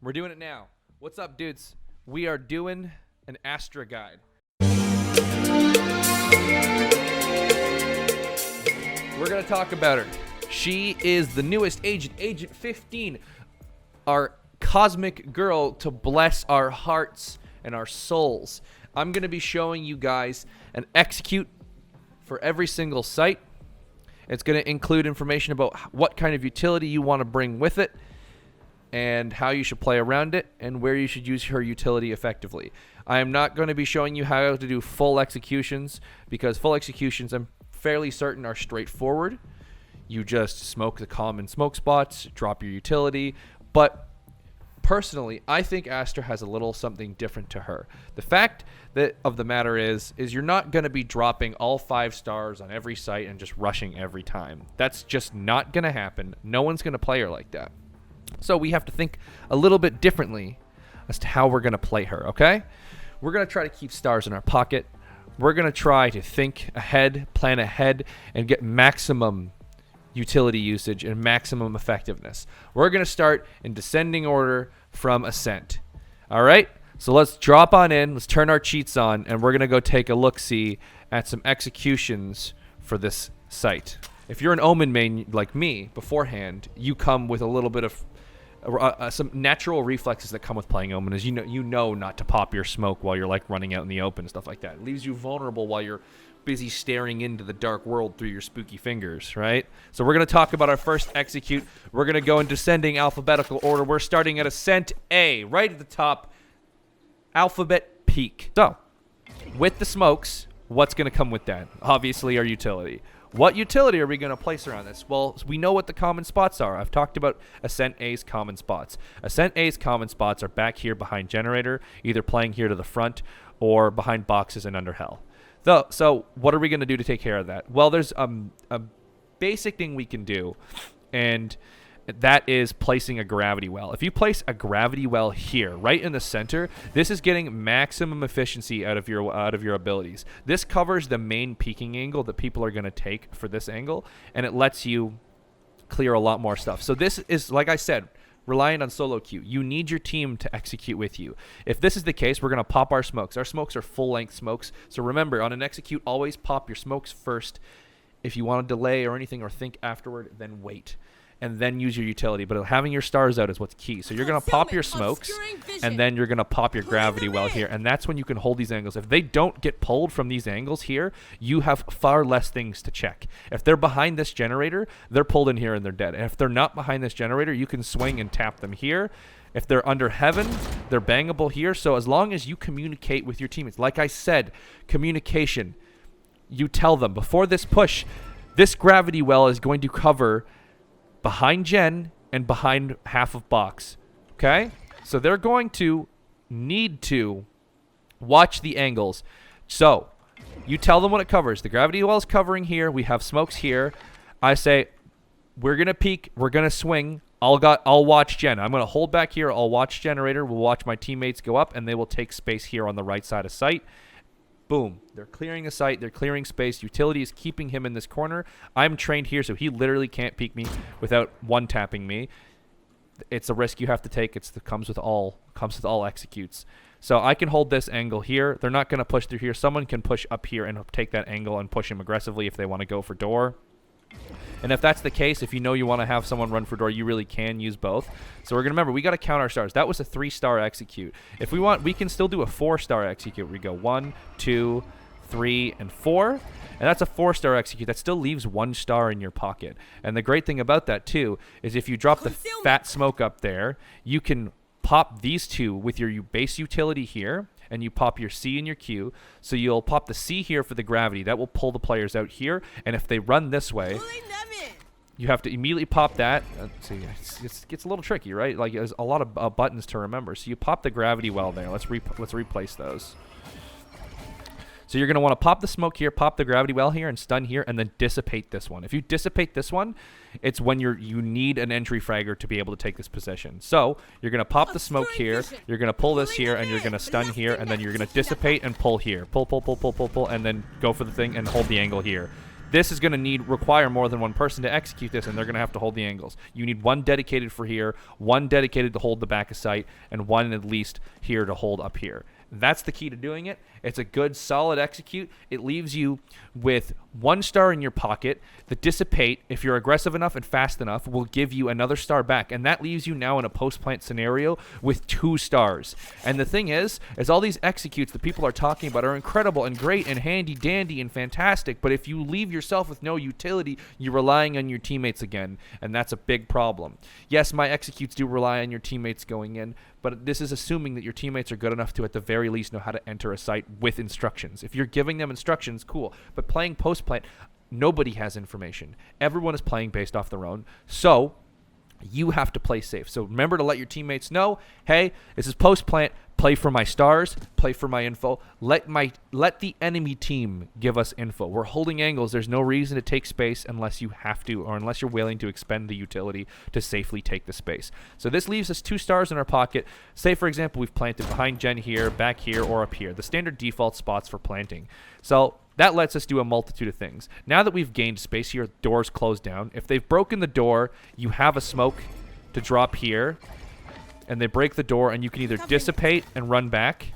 We're doing it now. What's up, dudes? We are doing an Astra guide. We're going to talk about her. She is the newest agent, Agent 15, our cosmic girl to bless our hearts and our souls. I'm going to be showing you guys an execute for every single site. It's going to include information about what kind of utility you want to bring with it, and how you should play around it, and where you should use her utility effectively. I am not going to be showing you how to do full executions, because full executions I'm fairly certain are straightforward. You just smoke the common smoke spots, drop your utility, but personally, I think Astra has a little something different to her. The fact of the matter is you're not going to be dropping all 5 stars on every site and just rushing every time. That's just not going to happen. No one's going to play her like that. So we have to think a little bit differently as to how we're going to play her, okay? We're going to try to keep stars in our pocket. We're going to try to think ahead, plan ahead, and get maximum utility usage and maximum effectiveness. We're going to start in descending order from Ascent. All right? So let's drop on in. Let's turn our cheats on, and we're going to go take a look-see at some executions for this site. If you're an Omen main like me beforehand, you come with a little bit of some natural reflexes that come with playing Omen. Is you know not to pop your smoke while you're like running out in the open and stuff like that. It leaves you vulnerable while you're busy staring into the dark world through your spooky fingers, right? So we're going to talk about our first execute. We're going to go in descending alphabetical order. We're starting at Ascent A, right at the top, alphabet peak. So with the smokes, what's going to come with that? Obviously our utility. What utility are we going to place around this? Well, we know what the common spots are. I've talked about Ascent A's common spots. Ascent A's common spots are back here behind generator, either playing here to the front or behind boxes and under hell. So what are we going to do to take care of that? Well, there's a basic thing we can do, and that is placing a gravity well. If you place a gravity well here, right in the center, this is getting maximum efficiency out of your abilities. This covers the main peaking angle that people are going to take for this angle, and it lets you clear a lot more stuff. So this is, like I said, reliant on solo queue. You need your team to execute with you. If this is the case, we're going to pop our smokes. Our smokes are full-length smokes. So remember, on an execute, always pop your smokes first. If you want to delay or anything or think afterward, then wait. And then use your utility. But having your stars out is what's key. So you're going to pop your smokes, and then you're going to pop your gravity well here. And that's when you can hold these angles. If they don't get pulled from these angles here, you have far less things to check. If they're behind this generator, they're pulled in here and they're dead. And if they're not behind this generator, you can swing and tap them here. If they're under heaven, they're bangable here. So as long as you communicate with your teammates, like I said, communication, you tell them before this push, this gravity well is going to cover behind gen and behind half of box. Okay? So they're going to need to watch the angles. So you tell them what it covers. The gravity well is covering here. We have smokes here. I say, we're going to peek. We're going to swing. I'll watch gen. I'm going to hold back here. I'll watch generator. We'll watch my teammates go up, and they will take space here on the right side of site. Boom. They're clearing the site. They're clearing space. Utility is keeping him in this corner. I'm trained here, so he literally can't peek me without one-tapping me. It's a risk you have to take. Comes with all executes. So I can hold this angle here. They're not going to push through here. Someone can push up here and take that angle and push him aggressively if they want to go for door. And if that's the case, if you know you want to have someone run for door, you really can use both. So we're going to remember, we got to count our stars. That was a 3-star execute. If we want, we can still do a 4-star execute. We go 1, 2, 3, and 4. And that's a 4-star execute. That still leaves 1 star in your pocket. And the great thing about that, too, is if you drop the fat smoke up there, you can pop these 2 with your base utility here, and you pop your C in your Q. So you'll pop the C here for the gravity. That will pull the players out here. And if they run this way, you have to immediately pop that. See, it gets a little tricky, right? Like, there's a lot of buttons to remember. So you pop the gravity well there. Let's replace those. So you're going to want to pop the smoke here, pop the gravity well here, and stun here, and then dissipate this one. If you dissipate this one, it's when you need an entry fragger to be able to take this position. So you're going to pop the smoke here, you're going to pull this here, and you're going to stun here, and then you're going to dissipate and pull here. Pull, and then go for the thing and hold the angle here. this is going to require more than one person to execute this, and they're going to have to hold the angles. You need one dedicated for here, one dedicated to hold the back of sight, and one at least here to hold up here. That's the key to doing it. It's a good, solid execute. It leaves you with 1 star in your pocket. The dissipate, if you're aggressive enough and fast enough, will give you another star back. And that leaves you now in a post-plant scenario with 2 stars. And the thing is all these executes that people are talking about are incredible and great and handy-dandy and fantastic. But if you leave yourself with no utility, you're relying on your teammates again. And that's a big problem. Yes, my executes do rely on your teammates going in, but this is assuming that your teammates are good enough to, at the very least, know how to enter a site with instructions. If you're giving them instructions, cool. But playing post-plant, nobody has information. Everyone is playing based off their own. So you have to play safe. So remember to let your teammates know, hey, this is post-plant. Play for my stars. Play for my info. Let the enemy team give us info. We're holding angles. There's no reason to take space unless you have to, or unless you're willing to expend the utility to safely take the space. So this leaves us 2 stars in our pocket. Say, for example, we've planted behind Jen here, back here, or up here. The standard default spots for planting. So that lets us do a multitude of things. Now that we've gained space here, doors closed down. If they've broken the door, you have a smoke to drop here, and they break the door, and you can either dissipate and run back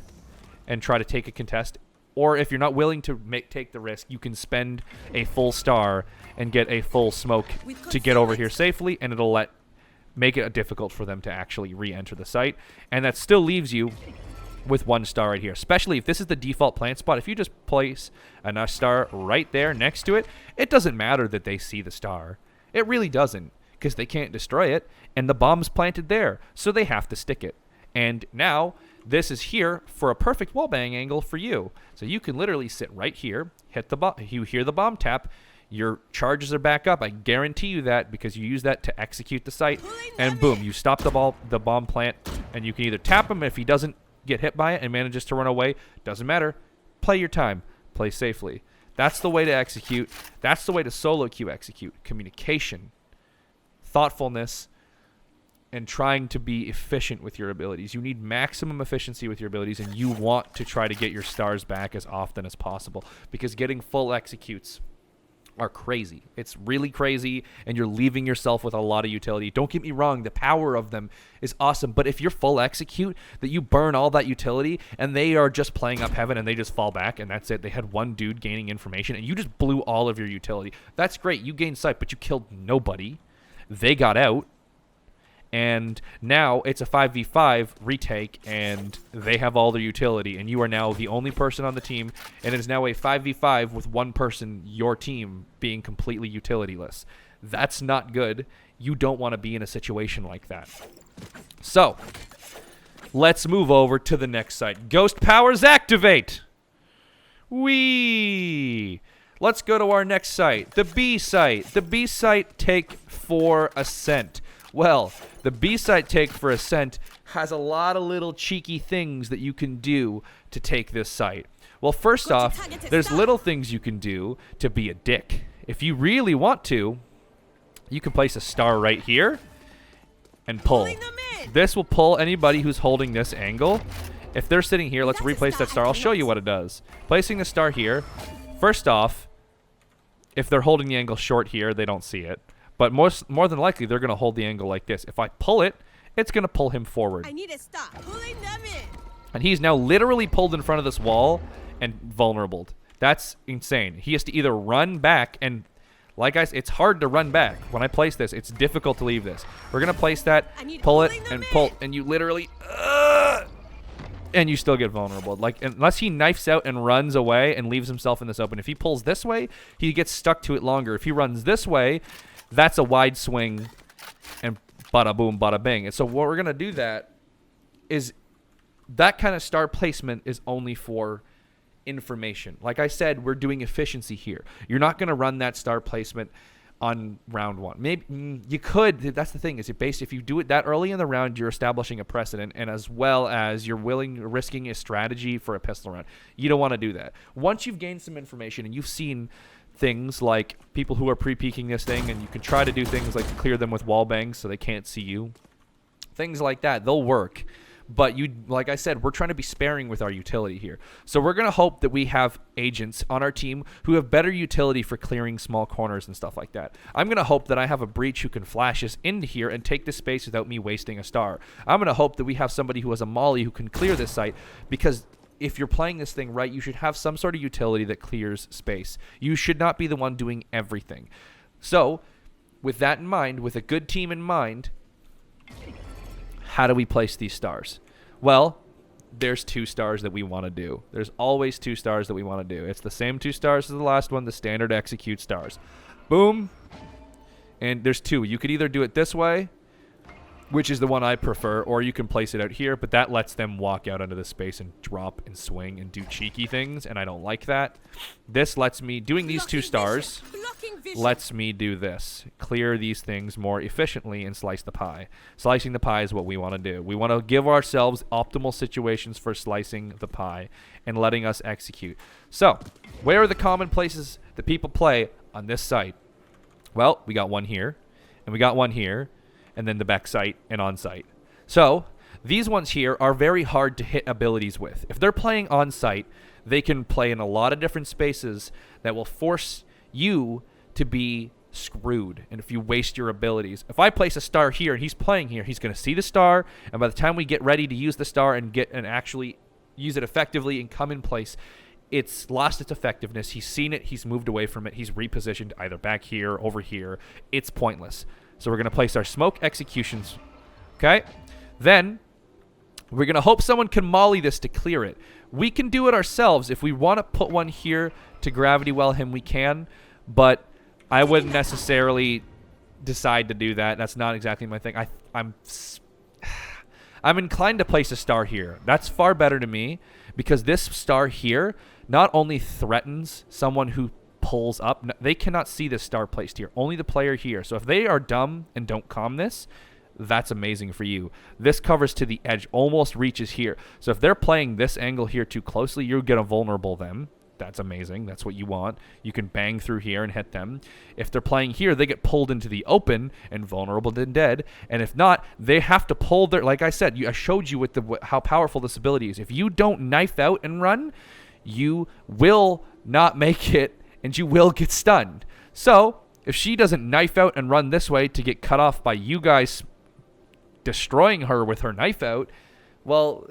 and try to take a contest, or if you're not willing to take the risk, you can spend a full star and get a full smoke to get over here safely, and it'll make it difficult for them to actually re-enter the site. And that still leaves you with 1 star right here, especially if this is the default plant spot. If you just place a star right there next to it, it doesn't matter that they see the star. It really doesn't, because they can't destroy it, and the bomb's planted there, so they have to stick it. And now this is here for a perfect wallbang angle for you. So you can literally sit right here, hit the bomb, you hear the bomb tap, your charges are back up. I guarantee you that, because you use that to execute the site, and boom, you stop the bomb plant, and you can either tap him if he doesn't get hit by it and manages to run away. Doesn't matter. Play your time. Play safely. That's the way to execute. That's the way to solo queue execute. Communication, thoughtfulness, and trying to be efficient with your abilities. You need maximum efficiency with your abilities, and you want to try to get your stars back as often as possible, because getting full executes are crazy. It's really crazy, and you're leaving yourself with a lot of utility. Don't get me wrong, the power of them is awesome, but if you're full execute, that you burn all that utility, and they are just playing up heaven, and they just fall back, and that's it. They had 1 dude gaining information, and you just blew all of your utility. That's great. You gained sight, but you killed nobody. They got out, and now it's a 5v5 retake, and they have all their utility, and you are now the only person on the team, and it is now a 5v5 with 1 person, your team, being completely utilityless. That's not good. You don't want to be in a situation like that. So let's move over to the next site. Ghost powers activate. Whee! Let's go to our next site, the B site. The B site take for Ascent. Well, the B site take for Ascent has a lot of little cheeky things that you can do to take this site. Well, first off, there's little things you can do to be a dick. If you really want to, you can place a star right here and pull. This will pull anybody who's holding this angle. If they're sitting here, let's replace that star. I'll show you what it does. Placing the star here, first off, if they're holding the angle short here, they don't see it. But more than likely, they're going to hold the angle like this. If I pull it, it's going to pull him forward. I need to stop pulling them in. And he's now literally pulled in front of this wall and vulnerable. That's insane. He has to either run back, and like I said, it's hard to run back. When I place this, it's difficult to leave this. We're going to place that, pull it, and pull, and you literally... and you still get vulnerable. Like, unless he knifes out and runs away and leaves himself in this open. If he pulls this way, he gets stuck to it longer. If he runs this way, that's a wide swing, and bada boom, bada bing. And so what we're going to do that is that kind of star placement is only for information. Like I said, we're doing efficiency here. You're not going to run that star placement on round 1. Maybe you could. That's the thing, is if you do it that early in the round, you're establishing a precedent, and as well as you're risking a strategy for a pistol round. You don't want to do that. Once you've gained some information and you've seen things like people who are pre-peeking this thing, and you can try to do things like clear them with wall bangs so they can't see you. Things like that, they'll work. But like I said, we're trying to be sparing with our utility here. So we're going to hope that we have agents on our team who have better utility for clearing small corners and stuff like that. I'm going to hope that I have a breach who can flash us into here and take this space without me wasting a star. I'm going to hope that we have somebody who has a molly who can clear this site, because if you're playing this thing right, you should have some sort of utility that clears space. You should not be the one doing everything. So with that in mind, with a good team in mind, how do we place these stars? Well, there's 2 stars that we want to do. There's always 2 stars that we want to do. It's the same 2 stars as the last one, the standard execute stars. Boom. And there's 2. You could either do it this way, which is the one I prefer, or you can place it out here, but that lets them walk out into the space and drop and swing and do cheeky things, and I don't like that. This lets me, doing these 2 stars, lets me do this. Clear these things more efficiently and slice the pie. Slicing the pie is what we want to do. We want to give ourselves optimal situations for slicing the pie and letting us execute. So, where are the common places that people play on this site? Well, we got one here, and we got one here, and then the back site and on site. So these ones here are very hard to hit abilities with. If they're playing on site, they can play in a lot of different spaces that will force you to be screwed, and if you waste your abilities. If I place a star here and he's playing here, he's going to see the star, and by the time we get ready to use the star and actually use it effectively and come in place, it's lost its effectiveness. He's seen it, he's moved away from it, he's repositioned either back here, over here. It's pointless. So we're going to place our smoke executions, okay? Then we're going to hope someone can molly this to clear it. We can do it ourselves. If we want to put one here to gravity well him, we can, but I wouldn't necessarily decide to do that. That's not exactly my thing. I'm inclined to place a star here. That's far better to me, because this star here not only threatens someone who pulls up. They cannot see this star placed here. Only the player here. So if they are dumb and don't calm this, that's amazing for you. This covers to the edge, almost reaches here. So if they're playing this angle here too closely, you're going to vulnerable them. That's amazing. That's what you want. You can bang through here and hit them. If they're playing here, they get pulled into the open and vulnerable and dead. And if not, they have to pull their, like I said, I showed you with how powerful this ability is. If you don't knife out and run, you will not make it, and you will get stunned. So if she doesn't knife out and run this way to get cut off by you guys destroying her with her knife out, well,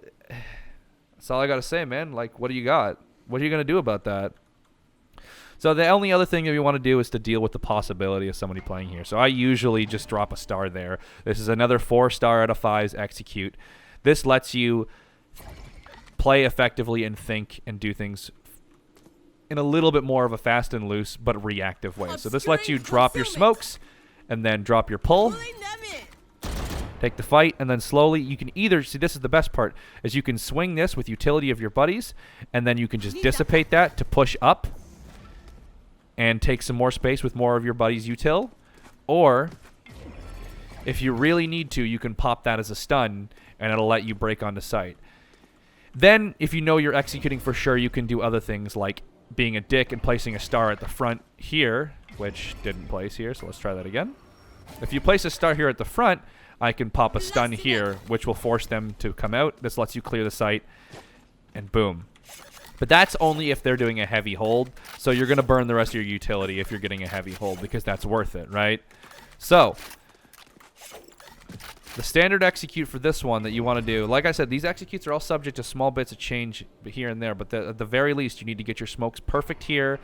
that's all I gotta say, man. Like, what do you got? What are you gonna do about that? So the only other thing that we want to do is to deal with the possibility of somebody playing here. So I usually just drop a star there. This is another 4-star out of 5's execute. This lets you play effectively and think and do things in a little bit more of a fast and loose but reactive way. So this lets you drop your smokes and then drop your pull, take the fight, and then slowly you can either, see, this is the best part, is you can swing this with utility of your buddies, and then you can just dissipate that to push up and take some more space with more of your buddies' util. Or if you really need to, you can pop that as a stun and it'll let you break onto site. Then if you know you're executing for sure, you can do other things like being a dick and placing a star at the front here, which didn't place here, so let's try that again. If you place a star here at the front, I can pop a stun here, which will force them to come out. This lets you clear the site, and boom. But that's only if they're doing a heavy hold, so you're going to burn the rest of your utility if you're getting a heavy hold, because that's worth it, right? So the standard execute for this one that you want to do, like I said, these executes are all subject to small bits of change here and there, but at the very least, you need to get your smokes perfect here,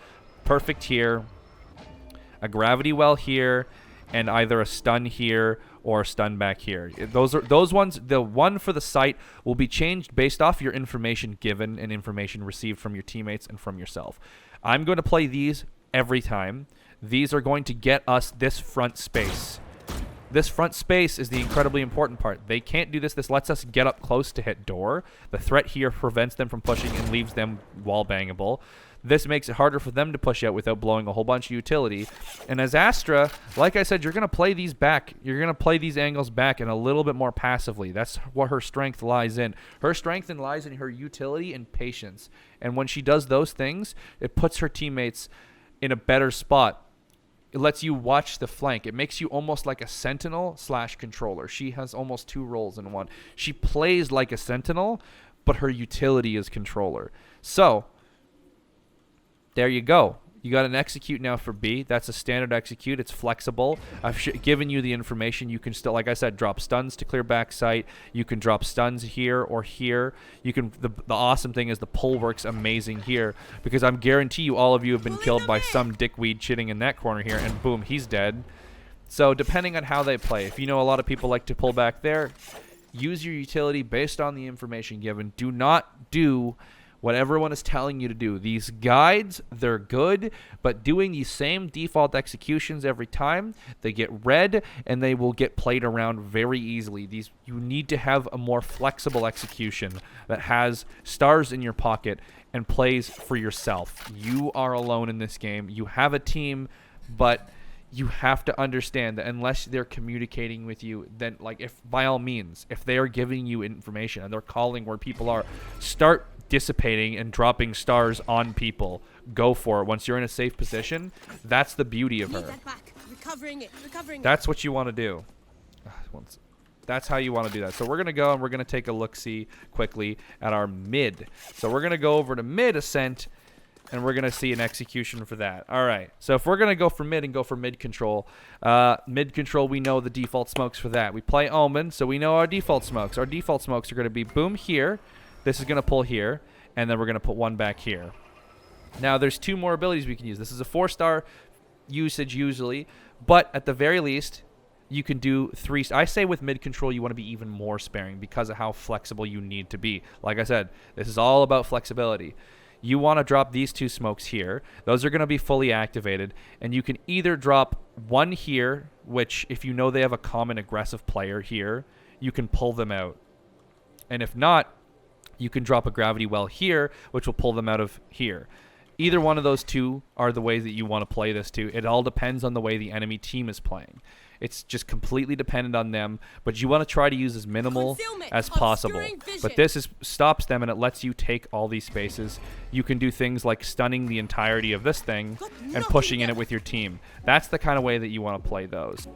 a gravity well here, and either a stun here or a stun back here. Those ones. The one for the site will be changed based off your information given and information received from your teammates and from yourself. I'm going to play these every time. These are going to get us this front space. This front space is the incredibly important part. They can't do this. This lets us get up close to hit door. The threat here prevents them from pushing and leaves them wall bangable. This makes it harder for them to push out without blowing a whole bunch of utility. And as Astra, like I said, you're going to play these back. You're going to play these angles back and a little bit more passively. That's what her strength lies in. Her strength lies in her utility and patience. And when she does those things, it puts her teammates in a better spot It lets you watch the flank. It makes you almost like a sentinel / controller. She has almost 2 roles in one. She plays like a sentinel, but her utility is controller. So there you go. You got an execute now for B. That's a standard execute. It's flexible. I've given you the information. You can still, like I said, drop stuns to clear back sight. You can drop stuns here or here. You can. The awesome thing is the pull works amazing here, because I'm guarantee you all of you have been killed by some dickweed chitting in that corner here, and boom, he's dead. So depending on how they play, if you know a lot of people like to pull back there, use your utility based on the information given. Do not do what everyone is telling you to do. These guides, they're good, but doing these same default executions every time, they get read and they will get played around very easily. You need to have a more flexible execution that has stars in your pocket and plays for yourself. You are alone in this game. You have a team, but you have to understand that unless they're communicating with you, then, like, if by all means, if they are giving you information and they're calling where people are, start dissipating and dropping stars on people. Go for it. Once you're in a safe position, that's the beauty of her. Recovering it. That's what you want to do. That's how you want to do that. So we're going to go and we're going to take a look-see quickly at our mid. So we're going to go over to mid Ascent, and we're going to see an execution for that. All right. So if we're going to go for mid and go for mid control, we know the default smokes for that. We play Omen, so we know our default smokes. Our default smokes are going to be boom here. This is going to pull here, and then we're going to put one back here. Now, there's 2 more abilities we can use. This is a 4-star usage usually, but at the very least, you can do 3. I say with mid control, you want to be even more sparing because of how flexible you need to be. Like I said, this is all about flexibility. You want to drop these 2 smokes here. Those are going to be fully activated, and you can either drop one here, which if you know they have a common aggressive player here, you can pull them out. And if not, you can drop a gravity well here, which will pull them out of here. Either one of those 2 are the ways that you want to play this too. It all depends on the way the enemy team is playing. It's just completely dependent on them, but you want to try to use as minimal as possible. But this stops them, and it lets you take all these spaces. You can do things like stunning the entirety of this thing and pushing in it with your team. That's the kind of way that you want to play those.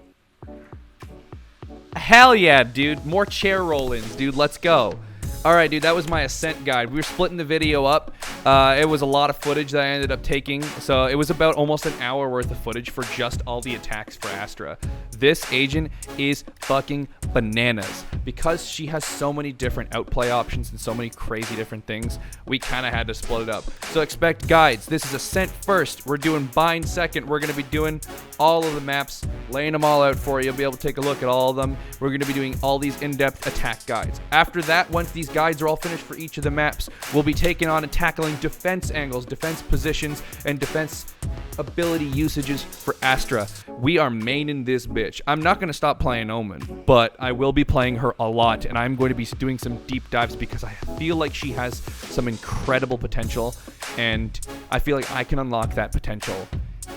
Hell yeah, dude. More chair roll-ins, dude. Let's go. Alright, dude, that was my Ascent guide. We were splitting the video up. It was a lot of footage that I ended up taking. So it was about almost an hour worth of footage for just all the attacks for Astra. This agent is fucking bananas. Because she has so many different outplay options and so many crazy different things, we kind of had to split it up. So expect guides. This is Ascent first. We're doing bind second. We're going to be doing all of the maps, laying them all out for you. You'll be able to take a look at all of them. We're going to be doing all these in-depth attack guides. After that, once these guides are all finished for each of the maps, we'll be taking on and tackling defense angles, defense positions, and defense ability usages for Astra. We are maining this bitch. I'm not going to stop playing Omen, but I will be playing her a lot, and I'm going to be doing some deep dives because I feel like she has some incredible potential, and I feel like I can unlock that potential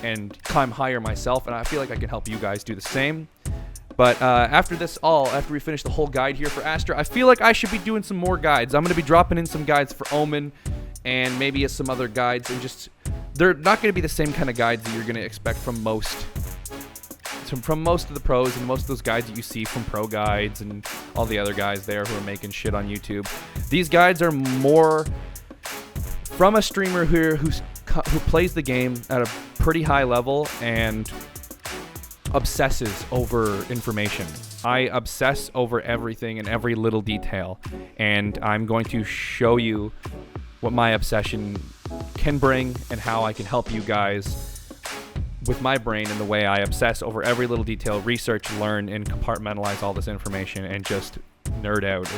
and climb higher myself, and I feel like I can help you guys do the same. But after we finish the whole guide here for Astra, I feel like I should be doing some more guides. I'm going to be dropping in some guides for Omen and maybe some other guides. And just, they're not going to be the same kind of guides that you're going to expect from most of the pros and most of those guides that you see from Pro Guides and all the other guys there who are making shit on YouTube. These guides are more from a streamer here who plays the game at a pretty high level and obsesses over information. I obsess over everything and every little detail, and I'm going to show you what my obsession can bring and how I can help you guys with my brain and the way I obsess over every little detail, research, learn, and compartmentalize all this information and just nerd out.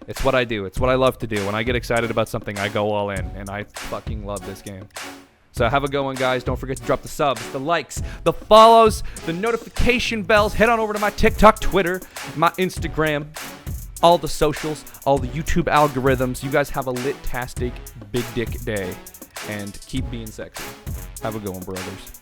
It's what I do. It's what I love to do. When I get excited about something, I go all in, and I fucking love this game. So have a good one, guys. Don't forget to drop the subs, the likes, the follows, the notification bells. Head on over to my TikTok, Twitter, my Instagram, all the socials, all the YouTube algorithms. You guys have a lit-tastic big dick day, and keep being sexy. Have a good one, brothers.